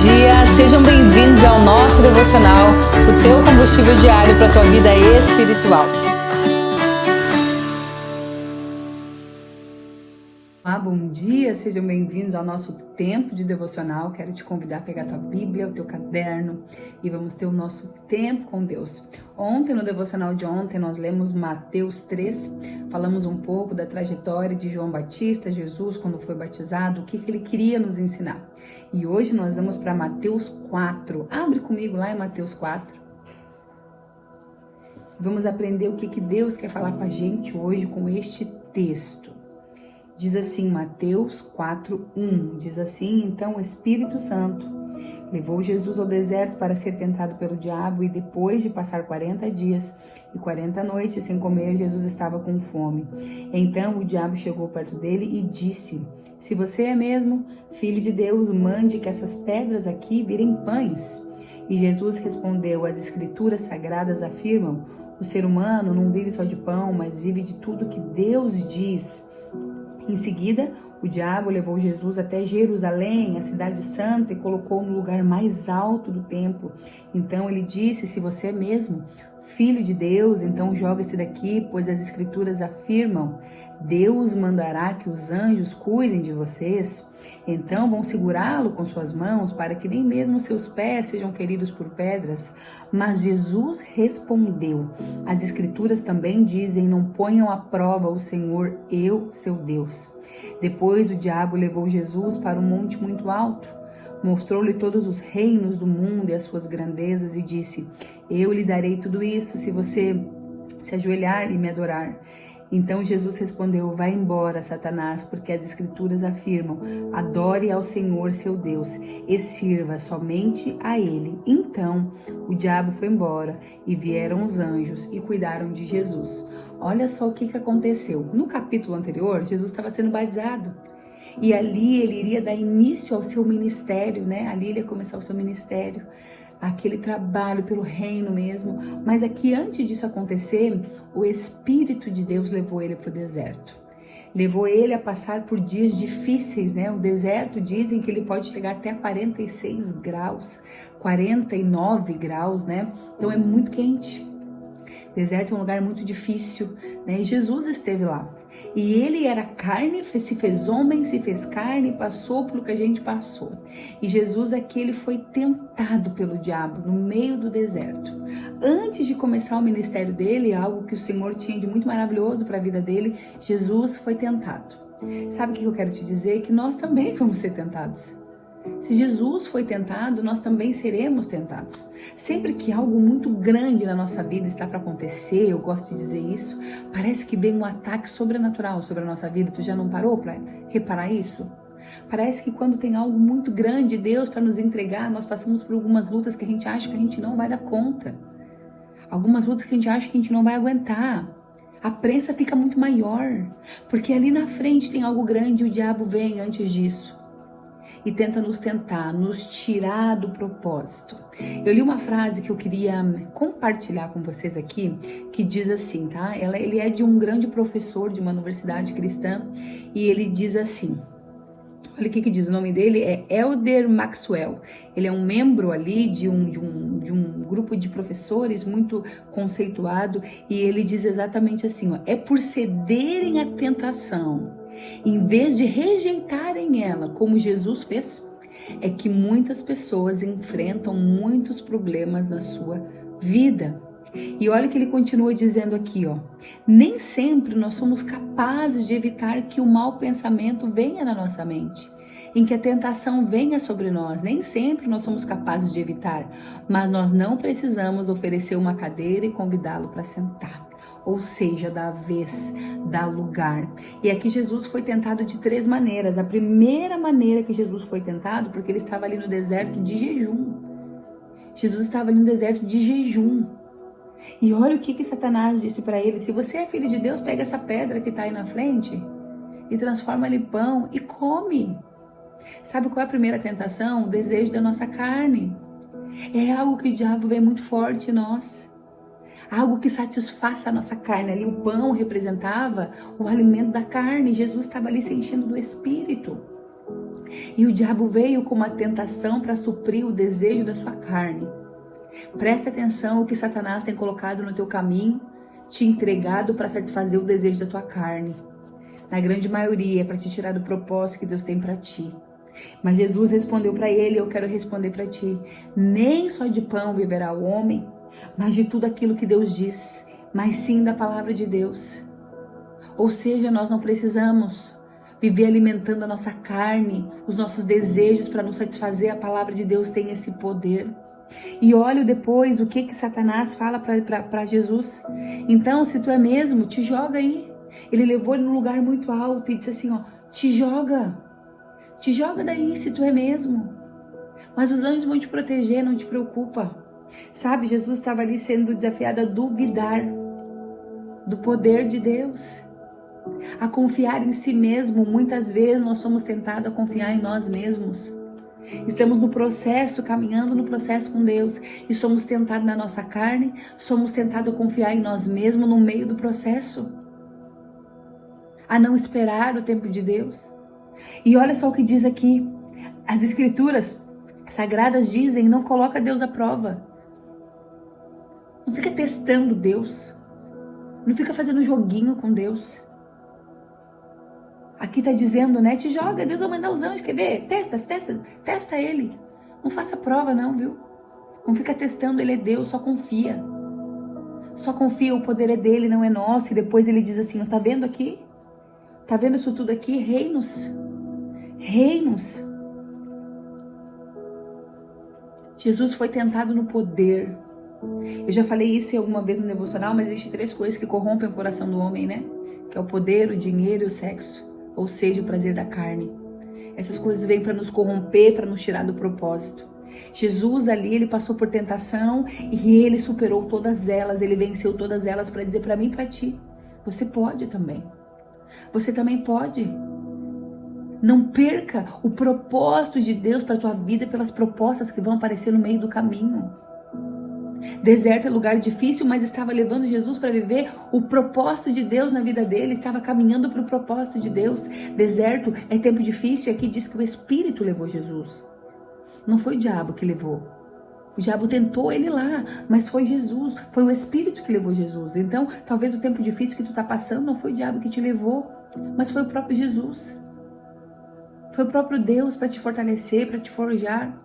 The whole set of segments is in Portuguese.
dia, sejam bem-vindos ao nosso devocional, o teu combustível diário para a tua vida espiritual. Bom dia, sejam bem-vindos ao nosso tempo de devocional. Quero te convidar a pegar a tua Bíblia, o teu caderno e vamos ter o nosso tempo com Deus. Ontem, no devocional de ontem, nós lemos Mateus 3, falamos um pouco da trajetória de João Batista, Jesus, quando foi batizado, o que ele queria nos ensinar. E hoje nós vamos para Mateus 4. Abre comigo lá em Mateus 4. Vamos aprender o que Deus quer falar com a gente hoje com este texto. Diz assim, Mateus 4:1, diz assim: então o Espírito Santo levou Jesus ao deserto para ser tentado pelo diabo, e depois de passar 40 dias e 40 noites sem comer, Jesus estava com fome. Então o diabo chegou perto dele e disse: se você é mesmo filho de Deus, mande que essas pedras aqui virem pães. E Jesus respondeu: as escrituras sagradas afirmam, o ser humano não vive só de pão, mas vive de tudo que Deus diz. Em seguida, o diabo levou Jesus até Jerusalém, a cidade santa, e colocou no lugar mais alto do templo. Então ele disse: se você é mesmo filho de Deus, então joga-se daqui, pois as escrituras afirmam, Deus mandará que os anjos cuidem de vocês. Então vão segurá-lo com suas mãos, para que nem mesmo seus pés sejam feridos por pedras. Mas Jesus respondeu: as escrituras também dizem, não ponham à prova o Senhor, eu, seu Deus. Depois o diabo levou Jesus para um monte muito alto, mostrou-lhe todos os reinos do mundo e as suas grandezas e disse: eu lhe darei tudo isso se você se ajoelhar e me adorar. Então Jesus respondeu: vai embora, Satanás, porque as escrituras afirmam, adore ao Senhor seu Deus e sirva somente a ele. Então o diabo foi embora e vieram os anjos e cuidaram de Jesus. Olha só o que aconteceu. No capítulo anterior, Jesus estava sendo batizado. E ali ele iria dar início ao seu ministério, né? Ali ele ia começar o seu ministério, aquele trabalho pelo reino mesmo. Mas aqui, antes disso acontecer, o Espírito de Deus levou ele para o deserto. Levou ele a passar por dias difíceis, né? O deserto, dizem que ele pode chegar até 46 graus, 49 graus, né? Então é muito quente. Deserto é um lugar muito difícil, né? E Jesus esteve lá. E ele era carne, se fez homem, se fez carne, passou pelo que a gente passou. E Jesus aqui, ele foi tentado pelo diabo no meio do deserto. Antes de começar o ministério dele, algo que o Senhor tinha de muito maravilhoso para a vida dele, Jesus foi tentado. Sabe o que eu quero te dizer? Que nós também vamos ser tentados. Se Jesus foi tentado, nós também seremos tentados. Sempre que algo muito grande na nossa vida está para acontecer, eu gosto de dizer isso, parece que vem um ataque sobrenatural sobre a nossa vida. Tu já não parou para reparar isso? Parece que quando tem algo muito grande de Deus para nos entregar, nós passamos por algumas lutas que a gente acha que a gente não vai dar conta. Algumas lutas que a gente acha que a gente não vai aguentar. A pressa fica muito maior, porque ali na frente tem algo grande e o diabo vem antes disso e tenta nos tentar, nos tirar do propósito. Eu li uma frase que eu queria compartilhar com vocês aqui, que diz assim, tá? Ele é de um grande professor de uma universidade cristã, e ele diz assim, olha o que diz, o nome dele é Elder Maxwell. Ele é um membro ali de um grupo de professores muito conceituado, e ele diz exatamente assim, ó, é por cederem à tentação, em vez de rejeitarem ela, como Jesus fez, é que muitas pessoas enfrentam muitos problemas na sua vida. E olha o que ele continua dizendo aqui, ó. Nem sempre nós somos capazes de evitar que o mau pensamento venha na nossa mente, em que a tentação venha sobre nós. Nem sempre nós somos capazes de evitar, mas nós não precisamos oferecer uma cadeira e convidá-lo para sentar. Ou seja, dar vez, dar lugar. E aqui Jesus foi tentado de 3 maneiras. A primeira maneira que Jesus foi tentado, porque ele estava ali no deserto de jejum. Jesus estava ali no deserto de jejum. E olha o que Satanás disse para ele: se você é filho de Deus, pega essa pedra que está aí na frente e transforma em pão e come. Sabe qual é a primeira tentação? O desejo da nossa carne. É algo que o diabo vê muito forte em nós. Algo que satisfaça a nossa carne. Ali o pão representava o alimento da carne. Jesus estava ali se enchendo do Espírito. E o diabo veio com uma tentação para suprir o desejo da sua carne. Presta atenção o que Satanás tem colocado no teu caminho, te entregado para satisfazer o desejo da tua carne. Na grande maioria é para te tirar do propósito que Deus tem para ti. Mas Jesus respondeu para ele, eu quero responder para ti, nem só de pão viverá o homem, mas de tudo aquilo que Deus diz, mas sim da palavra de Deus. Ou seja, nós não precisamos viver alimentando a nossa carne, os nossos desejos para nos satisfazer. A palavra de Deus tem esse poder. E olha depois o que Satanás fala para Jesus. Então, se tu é mesmo, te joga aí. Ele levou ele num lugar muito alto e disse assim, ó, te joga daí se tu é mesmo. Mas os anjos vão te proteger, não te preocupa. Sabe, Jesus estava ali sendo desafiado a duvidar do poder de Deus, a confiar em si mesmo. Muitas vezes nós somos tentados a confiar em nós mesmos. Estamos no processo, caminhando no processo com Deus, e somos tentados na nossa carne, somos tentados a confiar em nós mesmos no meio do processo, a não esperar o tempo de Deus. E olha só o que diz aqui, as escrituras sagradas dizem, não coloca Deus à prova. Não fica testando Deus, não fica fazendo joguinho com Deus. Aqui tá dizendo, né? Te joga, Deus vai mandar os anjos, quer ver? Testa ele. Não faça prova não, viu? Não fica testando, ele é Deus, só confia. Só confia, o poder é dele, não é nosso. E depois ele diz assim, tá vendo aqui? Tá vendo isso tudo aqui? Reinos. Jesus foi tentado no poder. Eu já falei isso alguma vez no devocional, mas existem 3 coisas que corrompem o coração do homem, né? Que é o poder, o dinheiro e o sexo. Ou seja, o prazer da carne. Essas coisas vêm para nos corromper, para nos tirar do propósito. Jesus ali, ele passou por tentação e ele superou todas elas, ele venceu todas elas para dizer para mim e para ti, você pode também. Você também pode. Não perca o propósito de Deus para a tua vida pelas propostas que vão aparecer no meio do caminho. Deserto é lugar difícil, mas estava levando Jesus para viver o propósito de Deus na vida dele, estava caminhando para o propósito de Deus. Deserto é tempo difícil, e aqui diz que o Espírito levou Jesus. Não foi o diabo que levou. O diabo tentou ele lá, mas foi Jesus, foi o Espírito que levou Jesus. Então, talvez o tempo difícil que tu está passando não foi o diabo que te levou, mas foi o próprio Jesus. Foi o próprio Deus para te fortalecer, para te forjar.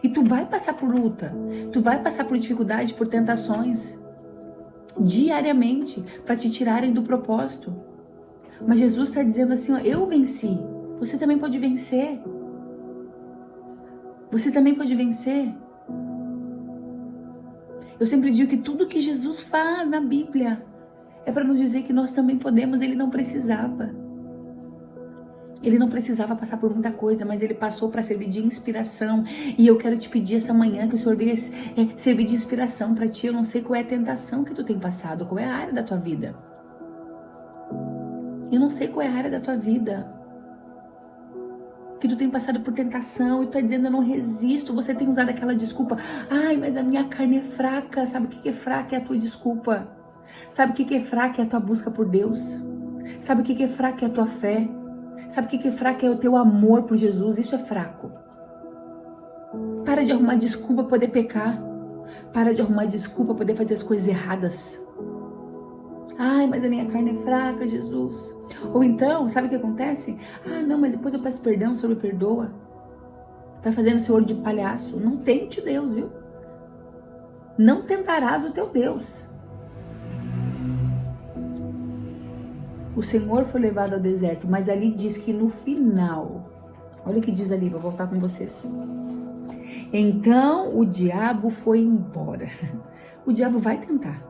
E tu vai passar por luta, tu vai passar por dificuldade, por tentações, diariamente, para te tirarem do propósito. Mas Jesus está dizendo assim, ó, eu venci, você também pode vencer. Você também pode vencer. Eu sempre digo que tudo que Jesus faz na Bíblia é para nos dizer que nós também podemos, ele não precisava. Ele não precisava passar por muita coisa, mas ele passou para servir de inspiração. E eu quero te pedir essa manhã que o Senhor venha servir de inspiração para ti. Eu não sei qual é a tentação que tu tem passado, qual é a área da tua vida. Eu não sei qual é a área da tua vida que tu tem passado por tentação e tu tá dizendo, eu não resisto. Você tem usado aquela desculpa, ai, mas a minha carne é fraca. Sabe o que é fraca? É a tua desculpa. Sabe o que é fraca? É a tua busca por Deus. Sabe o que é fraca? É a tua fé. Sabe o que é fraco? É o teu amor por Jesus. Isso é fraco. Para de arrumar desculpa para poder pecar. Para de arrumar desculpa para poder fazer as coisas erradas. Ai, mas a minha carne é fraca, Jesus. Ou então, sabe o que acontece? Ah, não, mas depois eu peço perdão, o Senhor me perdoa. Vai fazendo o Senhor de palhaço. Não tente Deus, viu? Não tentarás o teu Deus. O Senhor foi levado ao deserto, mas ali diz que no final, olha o que diz ali, vou voltar com vocês. Então o diabo foi embora. O diabo vai tentar,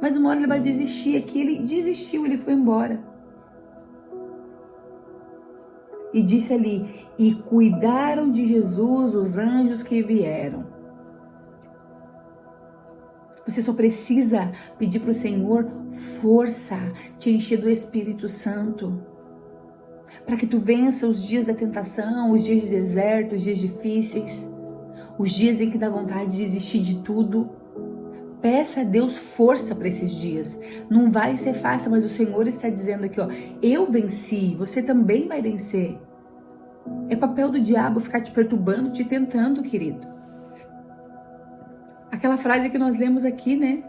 mas uma hora ele vai desistir. Aqui ele desistiu, ele foi embora. E disse ali, e cuidaram de Jesus os anjos que vieram. Você só precisa pedir para o Senhor força, te encher do Espírito Santo, para que tu vença os dias da tentação, os dias de deserto, os dias difíceis, os dias em que dá vontade de desistir de tudo. Peça a Deus força para esses dias. Não vai ser fácil, mas o Senhor está dizendo aqui, ó, eu venci, você também vai vencer. É papel do diabo ficar te perturbando, te tentando, querido. Aquela frase que nós lemos aqui, né?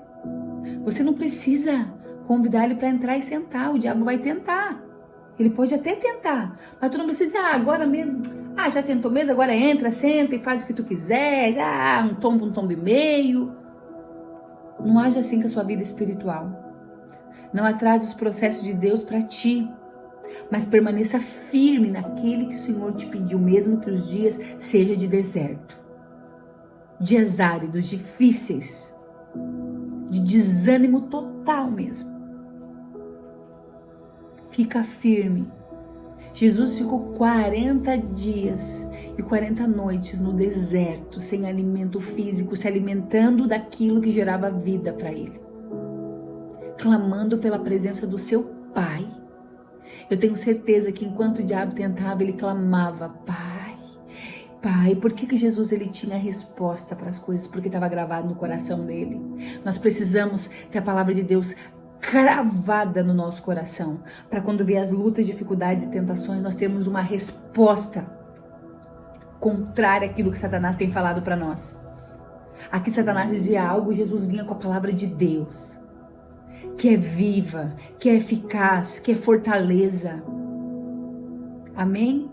Você não precisa convidar ele para entrar e sentar, o diabo vai tentar. Ele pode até tentar, mas tu não precisa dizer, agora mesmo, já tentou mesmo, agora entra, senta e faz o que tu quiser, já um tombo e meio. Não age assim com a sua vida espiritual. Não atrase os processos de Deus para ti, mas permaneça firme naquele que o Senhor te pediu, mesmo que os dias sejam de deserto, dias áridos, difíceis, de desânimo total mesmo. Fica firme. Jesus ficou 40 dias e 40 noites no deserto, sem alimento físico, se alimentando daquilo que gerava vida para ele, clamando pela presença do seu Pai. Eu tenho certeza que enquanto o diabo tentava, ele clamava, Pai, Pai. Por que Jesus ele tinha a resposta para as coisas? Porque estava gravado no coração dele. Nós precisamos ter a palavra de Deus cravada no nosso coração, para quando vier as lutas, dificuldades e tentações, nós termos uma resposta contrária àquilo que Satanás tem falado para nós. Aqui Satanás dizia algo, Jesus vinha com a palavra de Deus, que é viva, que é eficaz, que é fortaleza. Amém?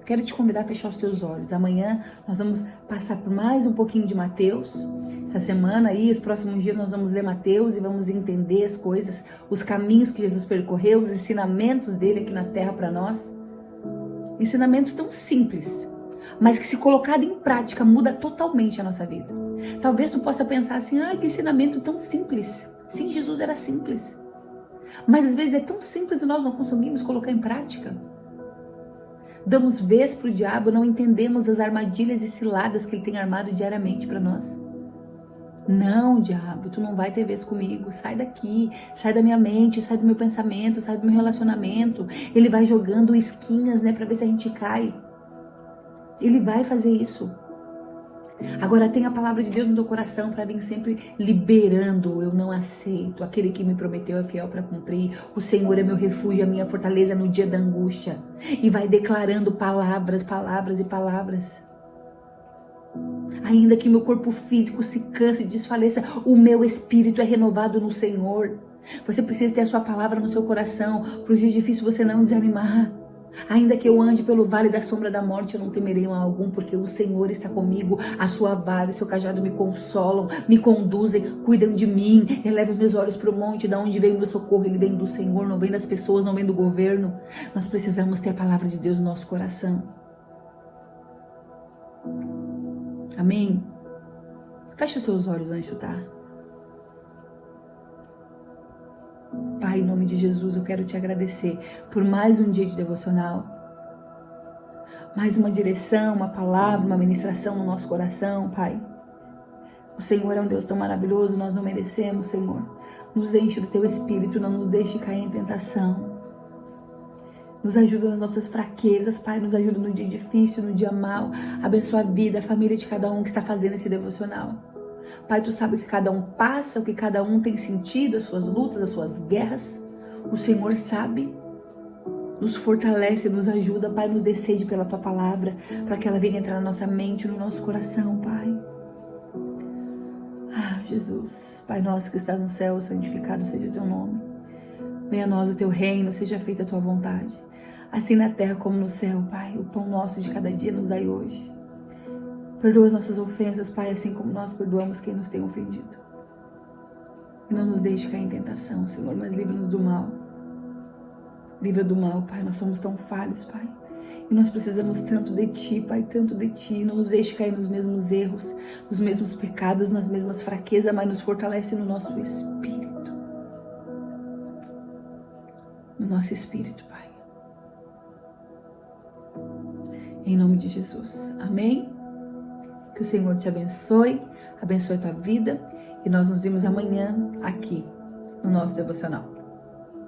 Quero te convidar a fechar os teus olhos. Amanhã nós vamos passar por mais um pouquinho de Mateus. Essa semana aí, os próximos dias nós vamos ler Mateus e vamos entender as coisas, os caminhos que Jesus percorreu, os ensinamentos dele aqui na terra para nós. Ensinamentos tão simples, mas que se colocado em prática muda totalmente a nossa vida. Talvez tu possa pensar assim, que ensinamento tão simples. Sim, Jesus era simples. Mas às vezes é tão simples e nós não conseguimos colocar em prática. Damos vez para o diabo, não entendemos as armadilhas e ciladas que ele tem armado diariamente para nós. Não, diabo, tu não vai ter vez comigo. Sai daqui, sai da minha mente, sai do meu pensamento, sai do meu relacionamento. Ele vai jogando isquinhas, para ver se a gente cai. Ele vai fazer isso. Agora tem a palavra de Deus no teu coração para vir sempre liberando. Eu não aceito. Aquele que me prometeu é fiel para cumprir. O Senhor é meu refúgio, a minha fortaleza no dia da angústia. E vai declarando palavras, palavras e palavras. Ainda que meu corpo físico se canse e desfaleça, o meu espírito é renovado no Senhor. Você precisa ter a sua palavra no seu coração para os dias difíceis você não desanimar. Ainda que eu ande pelo vale da sombra da morte, eu não temerei mal algum, porque o Senhor está comigo, a sua vara e o seu cajado me consolam, me conduzem, cuidam de mim, elevam meus olhos para o monte, da onde vem o meu socorro, ele vem do Senhor, não vem das pessoas, não vem do governo. Nós precisamos ter a palavra de Deus no nosso coração. Amém? Feche os seus olhos antes de chutar. Pai, em nome de Jesus, eu quero te agradecer por mais um dia de devocional, mais uma direção, uma palavra, uma ministração no nosso coração, Pai. O Senhor é um Deus tão maravilhoso, nós não merecemos, Senhor. Nos enche do teu Espírito, não nos deixe cair em tentação. Nos ajuda nas nossas fraquezas, Pai, nos ajuda no dia difícil, no dia mau. Abençoa a vida, a família de cada um que está fazendo esse devocional. Pai, tu sabe o que cada um passa, o que cada um tem sentido, as suas lutas, as suas guerras. O Senhor sabe. Nos fortalece, nos ajuda, Pai, nos dê sede pela tua palavra, para que ela venha entrar na nossa mente, no nosso coração, Pai. Jesus, Pai nosso que estás no céu, santificado seja o teu nome. Venha a nós o teu reino, seja feita a tua vontade, assim na terra como no céu, Pai. O pão nosso de cada dia nos dai hoje. Perdoa as nossas ofensas, Pai, assim como nós perdoamos quem nos tem ofendido. E não nos deixe cair em tentação, Senhor, mas livra-nos do mal. Livra do mal, Pai, nós somos tão falhos, Pai. E nós precisamos tanto de Ti, Pai, tanto de Ti. Não nos deixe cair nos mesmos erros, nos mesmos pecados, nas mesmas fraquezas, mas nos fortalece no nosso espírito. No nosso espírito, Pai. Em nome de Jesus. Amém? Que o Senhor te abençoe a tua vida. E nós nos vemos amanhã aqui no nosso devocional.